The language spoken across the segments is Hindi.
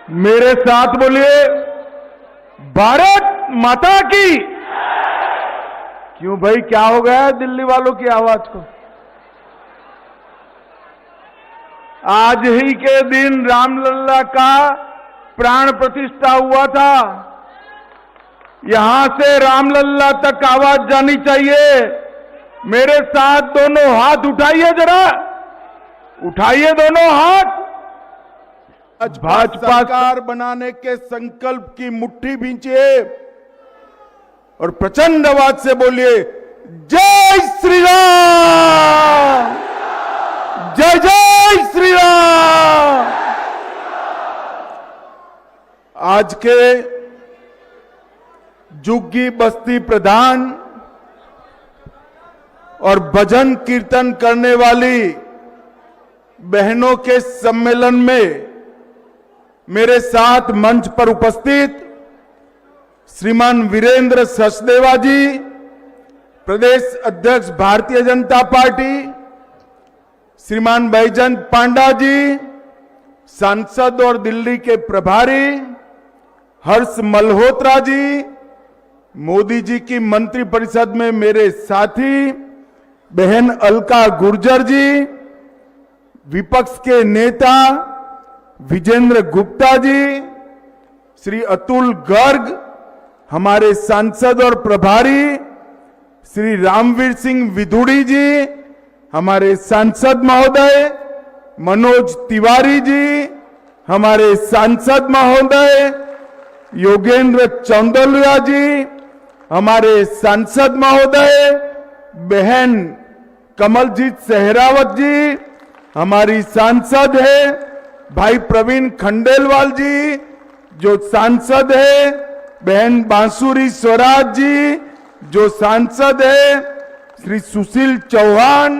मेरे साथ बोलिए, भारत माता की। क्यों भाई, क्या हो गया दिल्ली वालों की आवाज को? आज ही के दिन रामलला का प्राण प्रतिष्ठा हुआ था। यहां से रामलला तक आवाज जानी चाहिए। मेरे साथ दोनों हाथ उठाइए, जरा उठाइए दोनों हाथ। आज भाजपा सरकार बनाने के संकल्प की मुट्ठी भींचिए और प्रचंड आवाज से बोलिए, जय श्री राम, जय जय श्री राम। आज के जुग्गी बस्ती प्रधान और भजन कीर्तन करने वाली बहनों के सम्मेलन में मेरे साथ मंच पर उपस्थित श्रीमान वीरेंद्र सचदेवा जी, प्रदेश अध्यक्ष भारतीय जनता पार्टी, श्रीमान बैजयंत पांडा जी, सांसद और दिल्ली के प्रभारी हर्ष मल्होत्रा जी, मोदी जी की मंत्रिपरिषद में मेरे साथी बहन अलका गुर्जर जी, विपक्ष के नेता विजेंद्र गुप्ता जी, श्री अतुल गर्ग, हमारे सांसद और प्रभारी श्री रामवीर सिंह विधुड़ी जी, हमारे सांसद महोदय मनोज तिवारी जी, हमारे सांसद महोदय योगेंद्र चौंदलिया जी, हमारे सांसद महोदय बहन कमलजीत सहरावत जी, हमारी सांसद है भाई प्रवीण खंडेलवाल जी जो सांसद है, बहन बांसुरी स्वराज जी जो सांसद है, श्री सुशील चौहान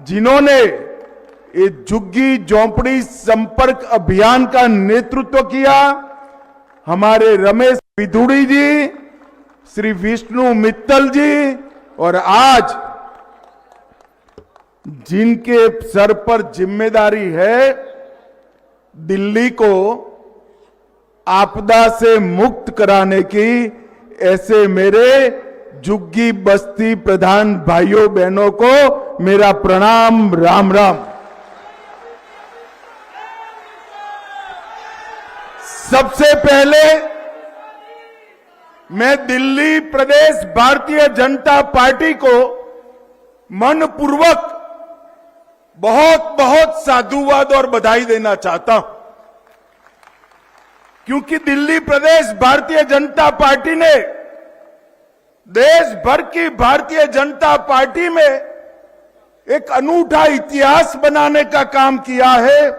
जिन्होंने ये झुग्गी झोंपड़ी संपर्क अभियान का नेतृत्व किया, हमारे रमेश विधुड़ी जी, श्री विष्णु मित्तल जी, और आज जिनके सर पर जिम्मेदारी है दिल्ली को आपदा से मुक्त कराने की, ऐसे मेरे झुग्गी बस्ती प्रधान भाइयों बहनों को मेरा प्रणाम, राम राम। सबसे पहले मैं दिल्ली प्रदेश भारतीय जनता पार्टी को मनपूर्वक बहुत बहुत साधुवाद और बधाई देना चाहता हूं, क्योंकि दिल्ली प्रदेश भारतीय जनता पार्टी ने देश भर की भारतीय जनता पार्टी में एक अनूठा इतिहास बनाने का काम किया है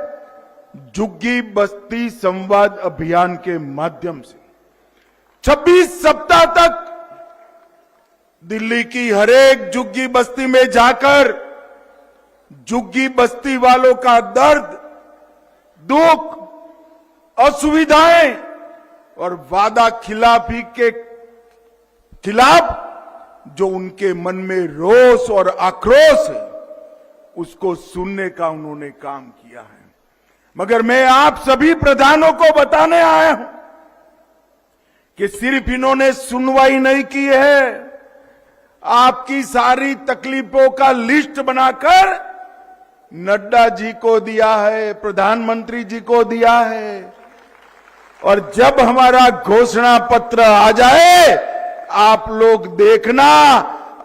झुग्गी बस्ती संवाद अभियान के माध्यम से। 26 सप्ताह तक दिल्ली की हरेक झुग्गी बस्ती में जाकर झुग्गी बस्ती वालों का दर्द, दुख, असुविधाएं और वादा खिलाफी के खिलाफ जो उनके मन में रोष और आक्रोश है उसको सुनने का उन्होंने काम किया है। मगर मैं आप सभी प्रधानों को बताने आया हूं कि सिर्फ इन्होंने सुनवाई नहीं की है, आपकी सारी तकलीफों का लिस्ट बनाकर नड्डा जी को दिया है, प्रधानमंत्री जी को दिया है, और जब हमारा घोषणा पत्र आ जाए आप लोग देखना,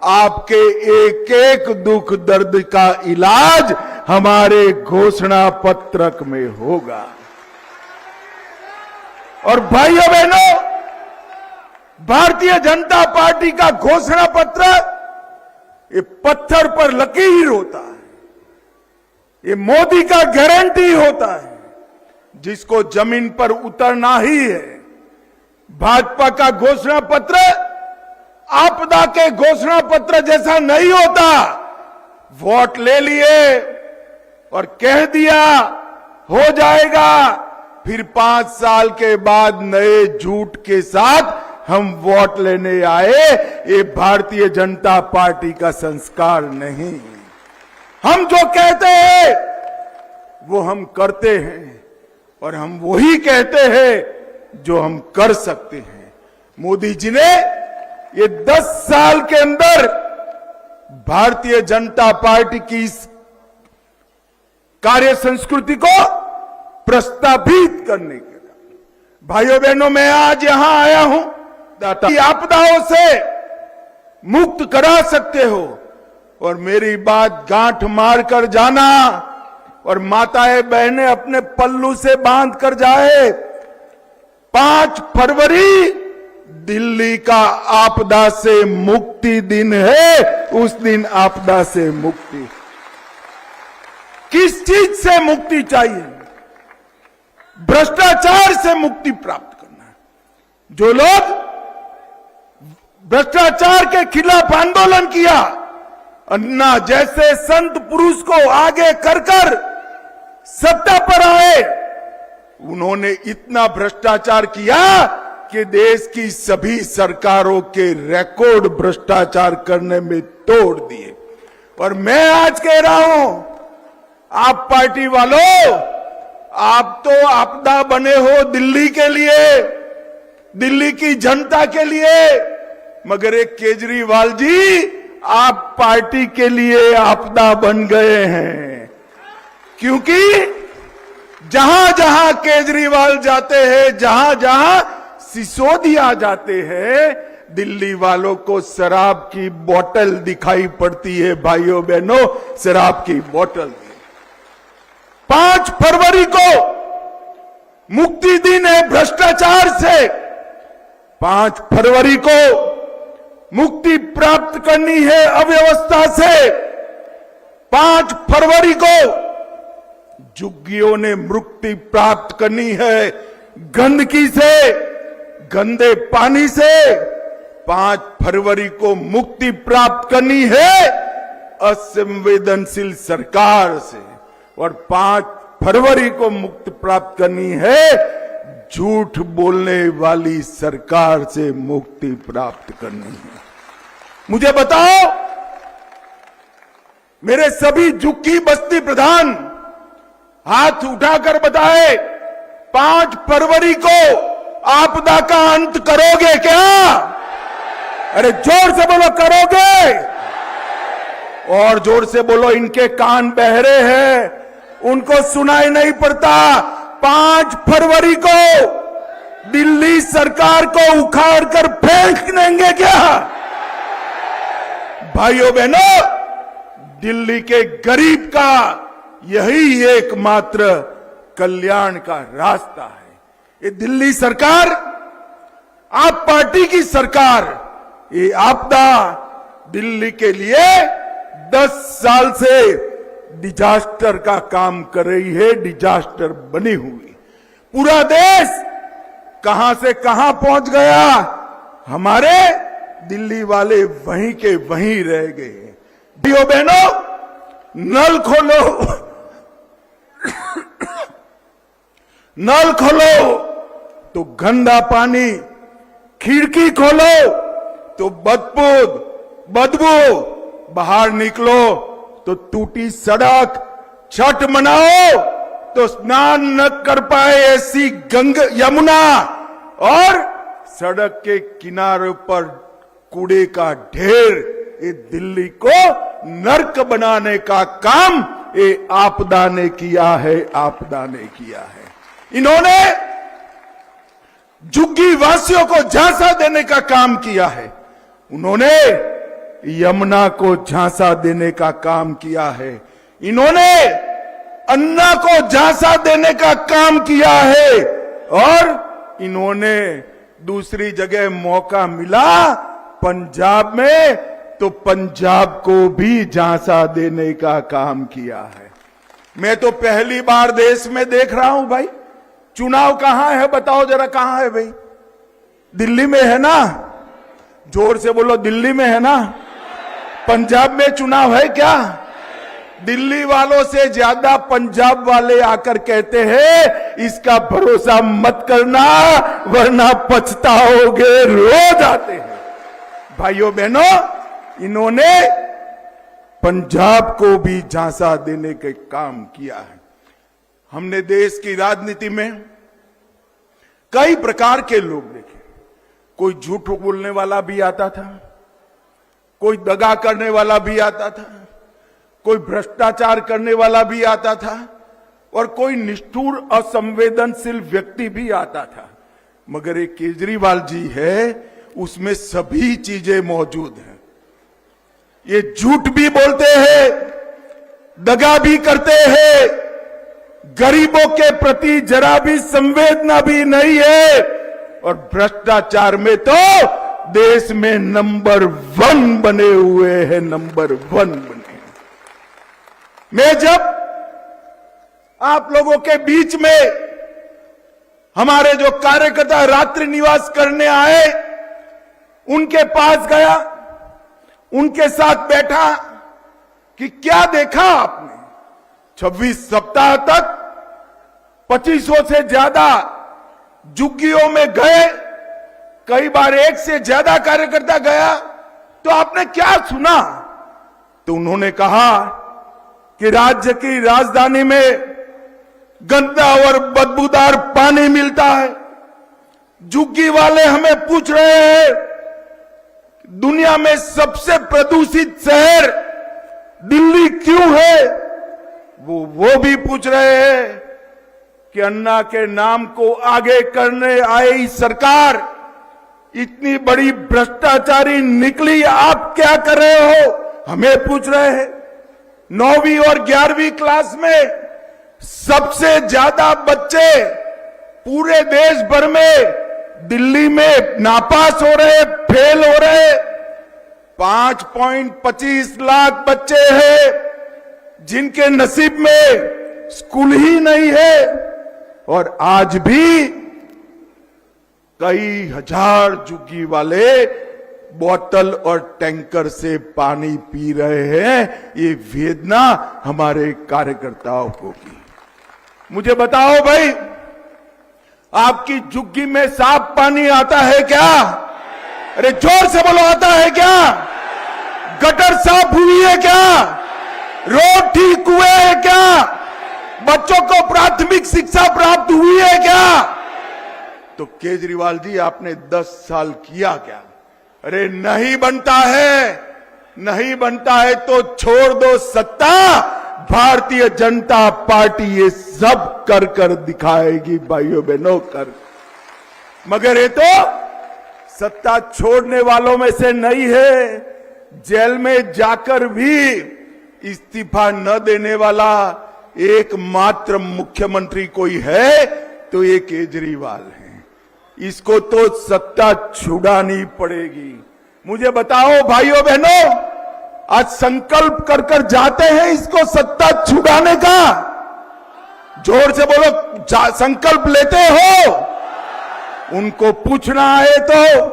आपके एक एक दुख दर्द का इलाज हमारे घोषणा पत्रक में होगा। और भाइयों बहनों, भारतीय जनता पार्टी का घोषणा पत्र ये पत्थर पर लकीर होता है, ये मोदी का गारंटी होता है जिसको जमीन पर उतरना ही है। भाजपा का घोषणा पत्र आपदा के घोषणा पत्र जैसा नहीं होता। वोट ले लिए और कह दिया हो जाएगा, फिर 5 साल के बाद नए झूठ के साथ हम वोट लेने आए। ये भारतीय जनता पार्टी का संस्कार नहीं। हम जो कहते हैं वो हम करते हैं। और हम वही कहते हैं जो हम कर सकते हैं। मोदी जी ने ये 10 साल के अंदर भारतीय जनता पार्टी की इस कार्य संस्कृति को प्रस्तावित करने के लिए, भाइयों बहनों, मैं आज यहां आया हूं दाता आपदाओं से मुक्त करा सकते हो, और मेरी बात गांठ मार कर जाना और माताएं बहनें अपने पल्लू से बांध कर जाए। 5 फरवरी दिल्ली का आपदा से मुक्ति दिन है। उस दिन आपदा से मुक्ति, किस चीज से मुक्ति चाहिए? भ्रष्टाचार से मुक्ति प्राप्त करना है। जो लोग भ्रष्टाचार के खिलाफ आंदोलन किया, अन्ना जैसे संत पुरुष को आगे कर सत्ता पर आए, उन्होंने इतना भ्रष्टाचार किया कि देश की सभी सरकारों के रिकॉर्ड भ्रष्टाचार करने में तोड़ दिए। और मैं आज कह रहा हूं, आप पार्टी वालों, आप तो आपदा बने हो दिल्ली के लिए, दिल्ली की जनता के लिए, मगर एक केजरीवाल जी आप पार्टी के लिए आपदा बन गए हैं। क्योंकि जहां जहां केजरीवाल जाते हैं, जहां जहां सिसोदिया जाते हैं, दिल्ली वालों को शराब की बोतल दिखाई पड़ती है। भाइयों बहनों, शराब की बोतल। 5 फरवरी को मुक्ति दिन है भ्रष्टाचार से। 5 फरवरी को मुक्ति प्राप्त करनी है अव्यवस्था से। 5 फरवरी को झुग्गियों ने मुक्ति प्राप्त करनी है गंदगी से, गंदे पानी से। 5 फरवरी को मुक्ति प्राप्त करनी है असंवेदनशील सरकार से, और 5 फरवरी को मुक्ति प्राप्त करनी है झूठ बोलने वाली सरकार से मुक्ति प्राप्त करनी है। मुझे बताओ, मेरे सभी झुग्गी बस्ती प्रधान हाथ उठाकर बताए, 5 फरवरी को आपदा का अंत करोगे क्या? अरे जोर से बोलो, करोगे? और जोर से बोलो, इनके कान बहरे हैं, उनको सुनाई नहीं पड़ता। 5 फरवरी को दिल्ली सरकार को उखाड़ कर फेंक देंगे क्या? भाइयों बहनों, दिल्ली के गरीब का यही एकमात्र कल्याण का रास्ता है। ये दिल्ली सरकार, आप पार्टी की सरकार, ये आपदा दिल्ली के लिए 10 साल से डिजास्टर का काम कर रही है, डिजास्टर बनी हुई। पूरा देश कहां से कहां पहुंच गया, हमारे दिल्ली वाले वहीं के वहीं रह गए। भाइयों बहनों, नल खोलो, नल खोलो तो गंदा पानी, खिड़की खोलो तो बदबू, बाहर निकलो तो टूटी सड़क, छठ मनाओ तो स्नान न कर पाए ऐसी यमुना, और सड़क के किनारे पर कूड़े का ढेर। ये दिल्ली को नर्क बनाने का काम ये आपदा ने किया है, आपदा ने किया है। इन्होंने झुग्गी वासियों को झांसा देने का काम किया है, उन्होंने यमुना को झांसा देने का काम किया है, इन्होंने अन्ना को झांसा देने का काम किया है, और इन्होंने दूसरी जगह मौका मिला पंजाब में तो पंजाब को भी झांसा देने का काम किया है। मैं तो पहली बार देश में देख रहा हूं भाई, चुनाव कहां है बताओ जरा, कहां है भाई? दिल्ली में है ना? जोर से बोलो, दिल्ली में है ना? पंजाब में चुनाव है क्या? दिल्ली वालों से ज्यादा पंजाब वाले आकर कहते हैं इसका भरोसा मत करना वरना पछताओगे, रोज आते हैं। भाइयों बहनों, इन्होंने पंजाब को भी झांसा देने के काम किया है। हमने देश की राजनीति में कई प्रकार के लोग देखे। कोई झूठ बोलने वाला भी आता था, कोई दगा करने वाला भी आता था, कोई भ्रष्टाचार करने वाला भी आता था और कोई निष्ठुर असंवेदनशील व्यक्ति भी आता था। मगर एक केजरीवाल जी है, उसमें सभी चीजें मौजूद हैं। ये झूठ भी बोलते हैं, दगा भी करते हैं, गरीबों के प्रति जरा भी संवेदना भी नहीं है और भ्रष्टाचार में तो देश में नंबर 1 बने हुए हैं, नंबर 1 बने। मैं जब आप लोगों के बीच में हमारे जो कार्यकर्ता रात्रि निवास करने आए, उनके पास गया, उनके साथ बैठा कि क्या देखा आपने। 26 सप्ताह तक 2500 से ज्यादा झुग्गियों में गए, कई बार 1 से ज्यादा कार्यकर्ता गया, तो आपने क्या सुना। तो उन्होंने कहा कि राज्य की राजधानी में गंदा और बदबूदार पानी मिलता है। झुग्गी वाले हमें पूछ रहे हैं, दुनिया में सबसे प्रदूषित शहर दिल्ली क्यों है। वो भी पूछ रहे हैं कि अन्ना के नाम को आगे करने आई सरकार इतनी बड़ी भ्रष्टाचारी निकली, आप क्या कर रहे हो, हमें पूछ रहे हैं। 9वीं और 11वीं क्लास में सबसे ज्यादा बच्चे पूरे देश भर में दिल्ली में नापास हो रहे, फेल हो रहे। 5.25 लाख बच्चे हैं जिनके नसीब में स्कूल ही नहीं है और आज भी कई हजार झुग्गी वाले बोतल और टैंकर से पानी पी रहे हैं। ये वेदना हमारे कार्यकर्ताओं को की। मुझे बताओ भाई, आपकी झुग्गी में साफ पानी आता है क्या? अरे जोर से बोलो, आता है क्या? गटर साफ हुई है क्या? रोड ठीक हुए हैं क्या? बच्चों को प्राथमिक शिक्षा प्राप्त हुई है क्या? तो केजरीवाल जी, आपने 10 साल किया क्या? अरे नहीं बनता है, नहीं बनता है तो छोड़ दो सत्ता, भारतीय जनता पार्टी ये सब कर कर दिखाएगी भाइयों बहनों, कर। मगर ये तो सत्ता छोड़ने वालों में से नहीं है। जेल में जाकर भी इस्तीफा न देने वाला एकमात्र मुख्यमंत्री कोई है तो ये केजरीवाल है। इसको तो सत्ता छुड़ानी पड़ेगी। मुझे बताओ भाइयों बहनों, आज संकल्प कर कर जाते हैं इसको सत्ता छुड़ाने का? जोर से बोलो, संकल्प लेते हो? उनको पूछना है तो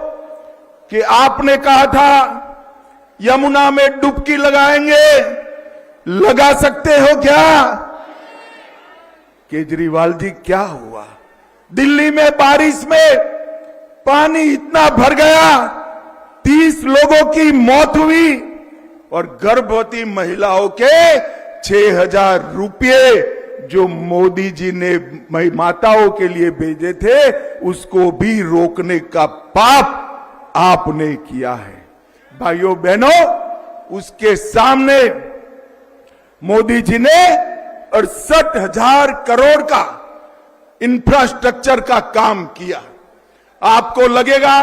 कि आपने कहा था यमुना में डुबकी लगाएंगे, लगा सकते हो क्या? केजरीवाल जी, क्या हुआ? दिल्ली में बारिश में पानी इतना भर गया, 30 लोगों की मौत हुई और गर्भवती महिलाओं के 6,000 रुपये जो मोदी जी ने माताओं के लिए भेजे थे, उसको भी रोकने का पाप आपने किया है। भाइयों बहनों, उसके सामने मोदी जी ने 68,000 करोड़ का इंफ्रास्ट्रक्चर का काम किया। आपको लगेगा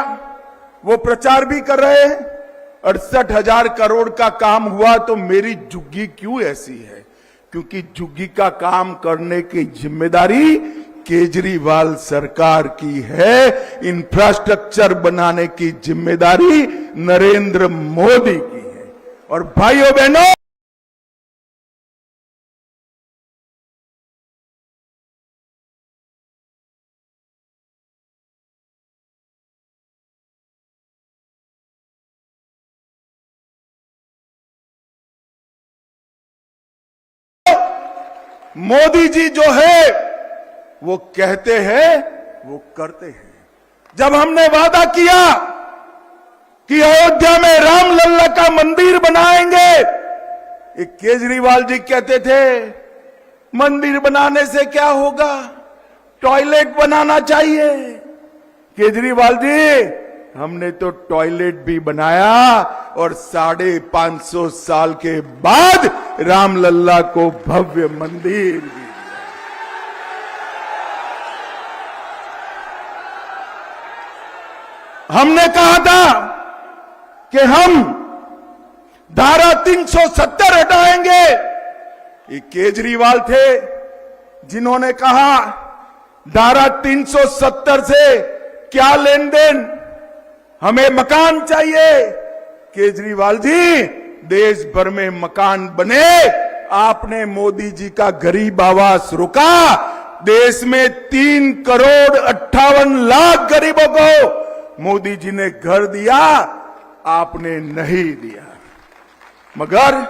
वो प्रचार भी कर रहे हैं 68,000 करोड़ का काम हुआ तो मेरी झुग्गी क्यों ऐसी है? क्योंकि झुग्गी का काम करने की जिम्मेदारी केजरीवाल सरकार की है, इंफ्रास्ट्रक्चर बनाने की जिम्मेदारी नरेंद्र मोदी की है। और भाइयों बहनों, मोदी जी जो है वो कहते हैं वो करते हैं। जब हमने वादा किया कि अयोध्या में रामलल्ला का मंदिर बनाएंगे, एक केजरीवाल जी कहते थे मंदिर बनाने से क्या होगा, टॉयलेट बनाना चाहिए। केजरीवाल जी, हमने तो टॉयलेट भी बनाया और 550 साल के बाद रामलल्ला को भव्य मंदिर भी। हमने कहा था कि हम धारा 370 हटाएंगे। ये केजरीवाल थे जिन्होंने कहा धारा 370 से क्या लेन देन, हमें मकान चाहिए। केजरीवाल जी, देश भर में मकान बने, आपने मोदी जी का गरीब आवास रुका। देश में 3,58,00,000 गरीबों को मोदी जी ने घर दिया, आपने नहीं दिया। मगर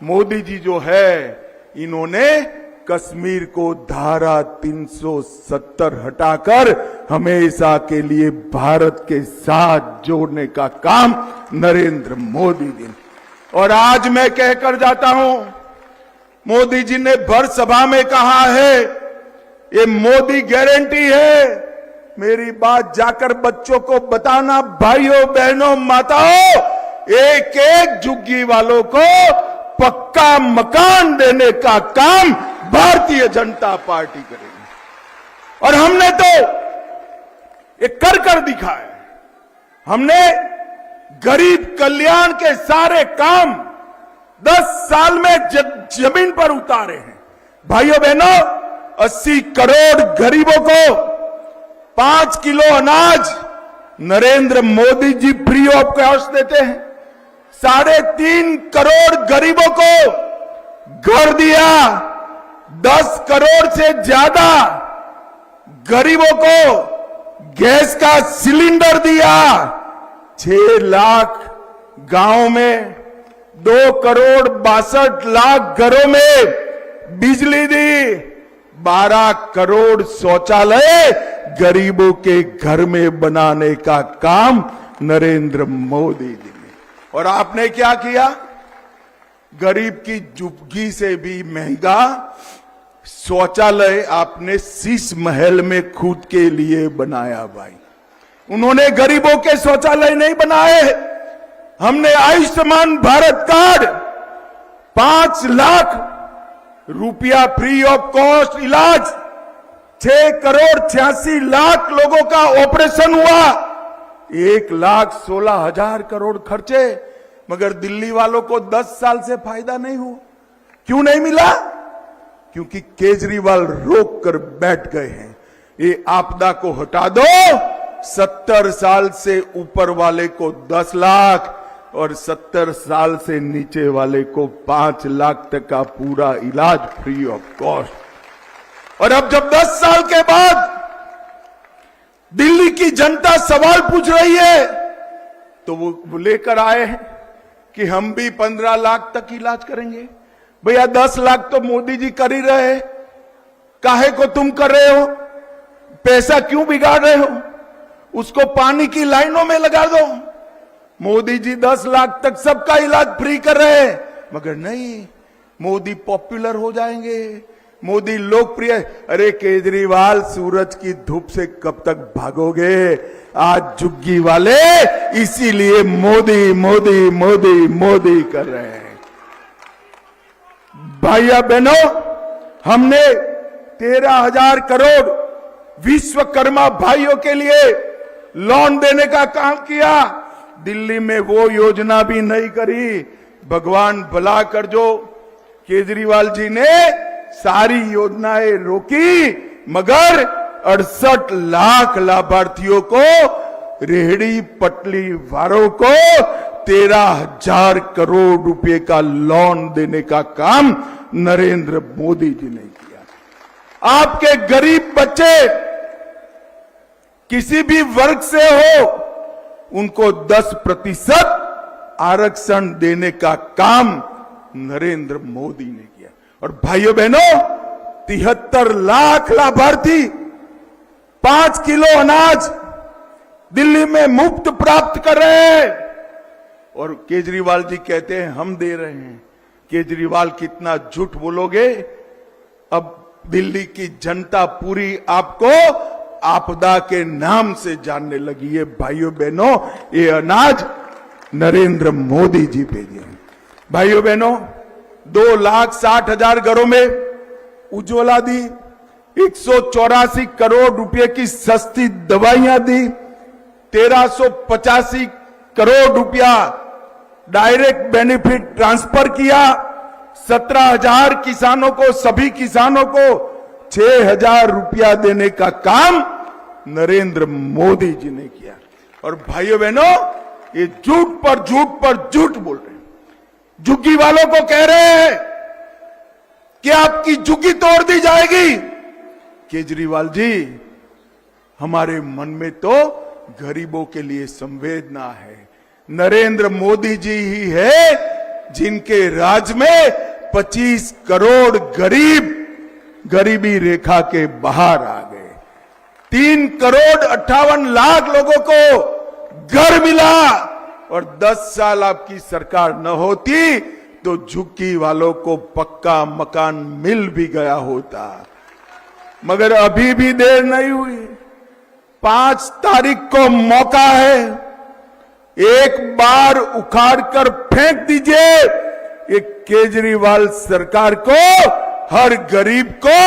मोदी जी जो है, इन्होंने कश्मीर को धारा 370 हटाकर हमेशा के लिए भारत के साथ जोड़ने का काम नरेंद्र मोदी जी ने। और आज मैं कहकर जाता हूं, मोदी जी ने भर सभा में कहा है ये मोदी गारंटी है। मेरी बात जाकर बच्चों को बताना, भाइयों बहनों माताओं, एक एक झुग्गी वालों को पक्का मकान देने का काम भारतीय जनता पार्टी करेगी। और हमने तो एक कर दिखाया। हमने गरीब कल्याण के सारे काम 10 साल में जमीन पर उतारे हैं। भाइयों बहनों, 80 करोड़ गरीबों को 5 किलो अनाज Narendra Modi ji free of cost देते हैं। 3.5 करोड़ गरीबों को घर दिया। 10 करोड़ से ज्यादा गरीबों को गैस का सिलेंडर दिया। 6 लाख गांव में 2,62,00,000 घरों में बिजली दी। 12 करोड़ शौचालय गरीबों के घर में बनाने का काम नरेंद्र मोदी जी ने। और आपने क्या किया? गरीब की झुग्गी से भी महंगा शौचालय आपने शीश महल में खुद के लिए बनाया। भाई, उन्होंने गरीबों के शौचालय नहीं बनाए। हमने आयुष्मान भारत कार्ड 5 लाख रुपया फ्री ऑफ कॉस्ट इलाज, 6,86,00,000 लोगों का ऑपरेशन हुआ, 1,16,000 करोड़ खर्चे। मगर दिल्ली वालों को 10 साल से फायदा नहीं हुआ। क्यों नहीं मिला? क्योंकि केजरीवाल रोक कर बैठ गए हैं। ये आपदा को हटा दो, 70 साल से ऊपर वाले को 10 लाख और 70 साल से नीचे वाले को 5 लाख तक का पूरा इलाज फ्री ऑफ कॉस्ट। और अब जब 10 साल के बाद दिल्ली की जनता सवाल पूछ रही है, तो वो लेकर आए हैं कि हम भी 15 लाख तक इलाज करेंगे। भैया 10 लाख तो मोदी जी कर ही रहे, काहे को तुम कर रहे हो? पैसा क्यों बिगाड़ रहे हो? उसको पानी की लाइनों में लगा दो। मोदी जी 10 लाख तक सबका इलाज फ्री कर रहे हैं। मगर नहीं, मोदी पॉपुलर हो जाएंगे, मोदी लोकप्रिय। अरे केजरीवाल, सूरज की धूप से कब तक भागोगे? आज झुग्गी वाले इसीलिए मोदी मोदी मोदी मोदी कर रहे हैं। भाइयों बहनों, हमने 13,000 करोड़ विश्वकर्मा भाइयों के लिए लोन देने का काम किया। दिल्ली में वो योजना भी नहीं करी। भगवान भला कर, जो केजरीवाल जी ने सारी योजनाएं रोकी, मगर 68 लाख लाभार्थियों को, रेहड़ी पटली वालों को 13,000 करोड़ रुपए का लोन देने का काम नरेंद्र मोदी जी ने किया। आपके गरीब बच्चे किसी भी वर्ग से हो, उनको 10% आरक्षण देने का काम नरेंद्र मोदी ने किया। और भाइयों बहनों, 73 लाख लाभार्थी 5 किलो अनाज दिल्ली में मुफ्त प्राप्त कर रहे हैं। और केजरीवाल जी कहते हैं हम दे रहे हैं। केजरीवाल, कितना झूठ बोलोगे? अब दिल्ली की जनता पूरी आपको आपदा के नाम से जानने लगी है। भाइयों बहनों, ये अनाज नरेंद्र मोदी जी भेजे। भाइयों बहनों, 2,60,000 घरों में उज्ज्वला दी, 184 करोड़ रुपए की सस्ती दवाइयां दी, 1385 करोड़ रुपया डायरेक्ट बेनिफिट ट्रांसफर किया, 17,000 किसानों को, सभी किसानों को 6,000 रुपया देने का काम नरेंद्र मोदी जी ने किया। और भाइयों बहनों, ये झूठ पर झूठ पर झूठ बोल रहे हैं। झुग्गी वालों को कह रहे हैं कि आपकी झुग्गी तोड़ दी जाएगी। केजरीवाल जी, हमारे मन में तो गरीबों के लिए संवेदना है। नरेंद्र मोदी जी ही है जिनके राज में 25 करोड़ गरीब गरीबी रेखा के बाहर आ गए। 3 करोड़ 58 लाख लोगों को घर मिला। और 10 साल आपकी सरकार न होती तो झुग्गी वालों को पक्का मकान मिल भी गया होता। मगर अभी भी देर नहीं हुई। 5 तारीख को मौका है, एक बार उखाड़ कर फेंक दीजिए। ये केजरीवाल सरकार को, हर गरीब को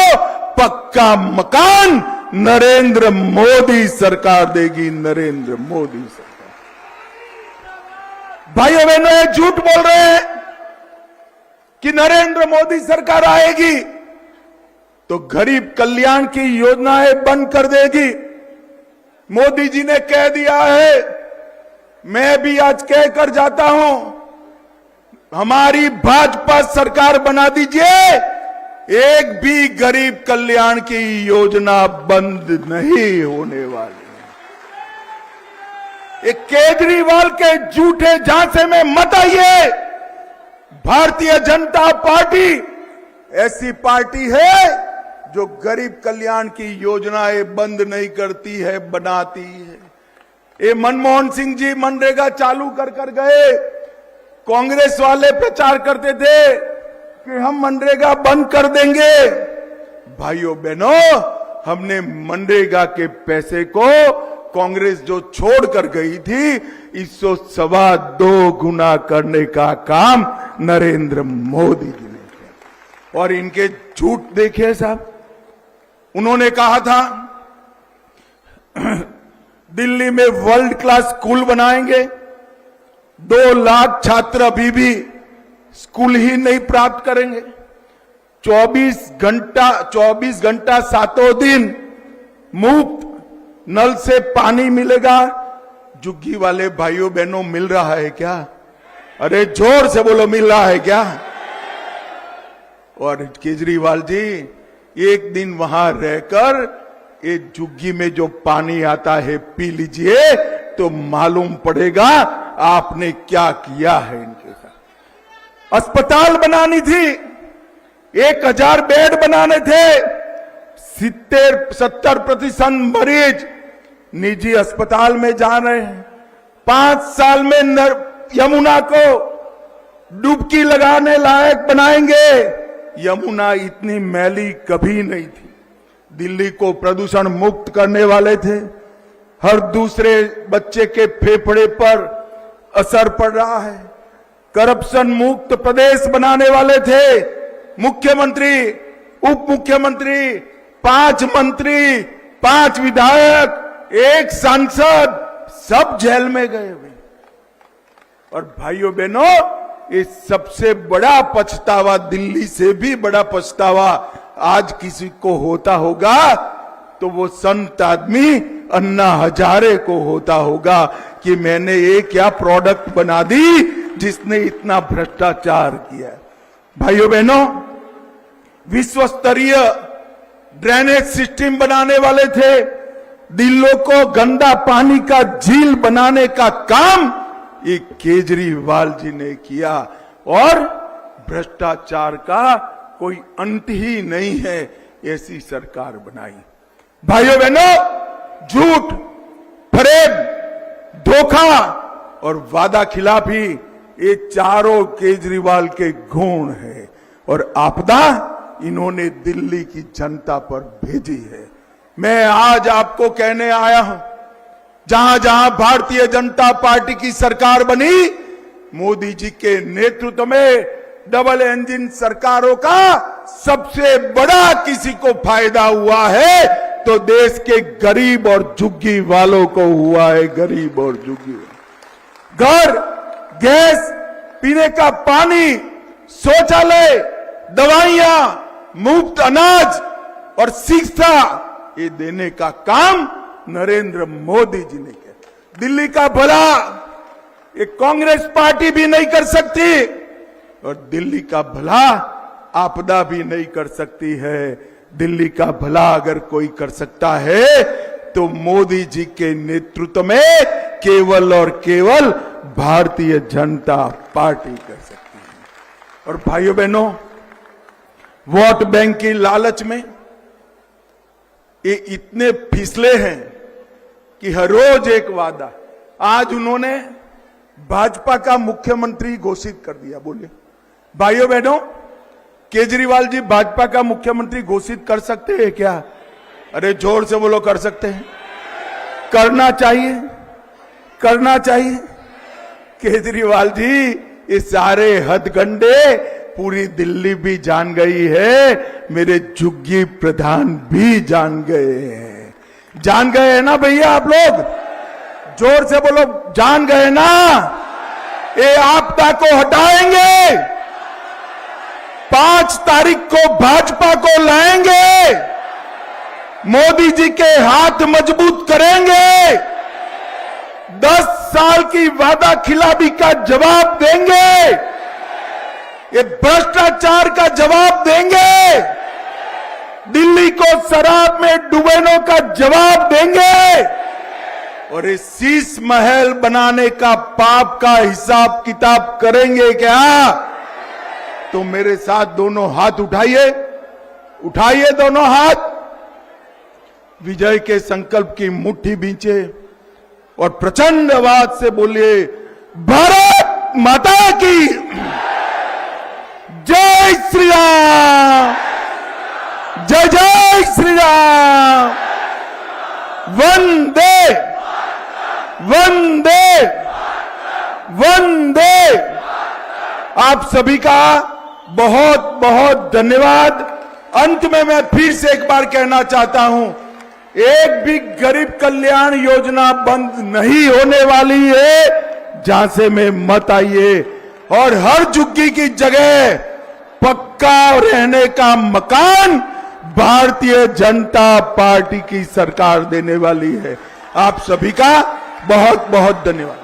पक्का मकान नरेंद्र मोदी सरकार देगी। नरेंद्र मोदी सरकार। भाइयों बहनों, ये झूठ बोल रहे हैं कि नरेंद्र मोदी सरकार आएगी तो गरीब कल्याण की योजनाएं बंद कर देगी। मोदी जी ने कह दिया है, मैं भी आज कहकर जाता हूं, हमारी भाजपा सरकार बना दीजिए, एक भी गरीब कल्याण की योजना बंद नहीं होने वाली। एक केजरीवाल के झूठे झांसे में मत आइए। भारतीय जनता पार्टी ऐसी पार्टी है जो गरीब कल्याण की योजनाएं बंद नहीं करती है, बनाती है। ये मनमोहन सिंह जी मनरेगा चालू कर गए। कांग्रेस वाले प्रचार करते थे कि हम मनरेगा बंद कर देंगे। भाइयों बहनों, हमने मनरेगा के पैसे को कांग्रेस जो छोड़कर गई थी, इसको 2.25 गुना करने का काम नरेंद्र मोदी जी ने किया। और इनके झूठ देखिए साहब, उन्होंने कहा था दिल्ली में वर्ल्ड क्लास स्कूल बनाएंगे। 2 लाख छात्र अभी भी स्कूल ही नहीं प्राप्त करेंगे। 24 घंटा 7 दिन मुफ्त नल से पानी मिलेगा। झुग्गी वाले भाइयों बहनों, मिल रहा है क्या? अरे जोर से बोलो, मिल रहा है क्या? और केजरीवाल जी, एक दिन वहां रहकर ये झुग्गी में जो पानी आता है पी लीजिए तो मालूम पड़ेगा आपने क्या किया है इनके साथ। अस्पताल बनानी थी, 1000 बेड बनाने थे। 70% मरीज निजी अस्पताल में जा रहे हैं। 5 साल में यमुना को डुबकी लगाने लायक बनाएंगे। यमुना इतनी मैली कभी नहीं थी। दिल्ली को प्रदूषण मुक्त करने वाले थे। हर दूसरे बच्चे के फेफड़े पर असर पड़ रहा है। करप्शन मुक्त प्रदेश बनाने वाले थे। मुख्यमंत्री, उप मुख्यमंत्री, 5 मंत्री, 5 विधायक, 1 सांसद, सब जेल में गए हुए। और भाइयों बहनों, ये सबसे बड़ा पछतावा, दिल्ली से भी बड़ा पछतावा आज किसी को होता होगा तो वो संत आदमी अन्ना हजारे को होता होगा कि मैंने ये क्या प्रोडक्ट बना दी जिसने इतना भ्रष्टाचार किया। भाइयों बहनों, विश्व स्तरीय ड्रेनेज सिस्टम बनाने वाले थे। दिल्ली को गंदा पानी का झील बनाने का काम ये केजरीवाल जी ने किया। और भ्रष्टाचार का कोई अंत ही नहीं है, ऐसी सरकार बनाई। भाइयों बहनों, झूठ, फरेब, धोखा और वादा खिलाफी, ये चारों केजरीवाल के गुण है। और आपदा इन्होंने दिल्ली की जनता पर भेजी है। मैं आज आपको कहने आया हूं, जहां जहां भारतीय जनता पार्टी की सरकार बनी, मोदी जी के नेतृत्व में डबल इंजन सरकारों का सबसे बड़ा किसी को फायदा हुआ है तो देश के गरीब और झुग्गी वालों को हुआ है। गरीब और झुग्गी, घर, गैस, पीने का पानी, शौचालय, दवाइयां, मुफ्त अनाज और शिक्षा, ये देने का काम नरेंद्र मोदी जी ने किया। दिल्ली का भला ये कांग्रेस पार्टी भी नहीं कर सकती और दिल्ली का भला आपदा भी नहीं कर सकती है। दिल्ली का भला अगर कोई कर सकता है तो मोदी जी के नेतृत्व में केवल और केवल भारतीय जनता पार्टी कर सकती है। और भाइयों बहनों, वोट बैंक की लालच में ये इतने फिसले हैं कि हर रोज एक वादा। आज उन्होंने भाजपा का मुख्यमंत्री घोषित कर दिया। बोलिए भाइयों बहनों, केजरीवाल जी भाजपा का मुख्यमंत्री घोषित कर सकते हैं क्या? अरे जोर से बोलो, कर सकते हैं, करना चाहिए, करना चाहिए। केजरीवाल जी ये सारे हथगंडे पूरी दिल्ली भी जान गई है, मेरे झुग्गी प्रधान भी जान गए हैं। जान गए हैं ना भैया आप लोग? जोर से बोलो, जान गए ना? ये आपदा को हटाएंगे, 5 तारीख को भाजपा को लाएंगे, मोदी जी के हाथ मजबूत करेंगे, 10 साल की वादा खिलाफी का जवाब देंगे, ये भ्रष्टाचार का जवाब देंगे, दिल्ली को शराब में डुबोने का जवाब देंगे और इस शीश महल बनाने का पाप का हिसाब किताब करेंगे क्या? तो मेरे साथ दोनों हाथ उठाइए, उठाइए दोनों हाथ, विजय के संकल्प की मुट्ठी बींचे और प्रचंड आवाज से बोलिए, भारत माता की जय श्री राम, जय जय श्री राम, वंदे वंदे वंदे। आप सभी का बहुत बहुत धन्यवाद। अंत में मैं फिर से एक बार कहना चाहता हूं, एक भी गरीब कल्याण योजना बंद नहीं होने वाली है। झांसे में मत आइए और हर झुग्गी की जगह पक्का रहने का मकान भारतीय जनता पार्टी की सरकार देने वाली है। आप सभी का बहुत बहुत धन्यवाद।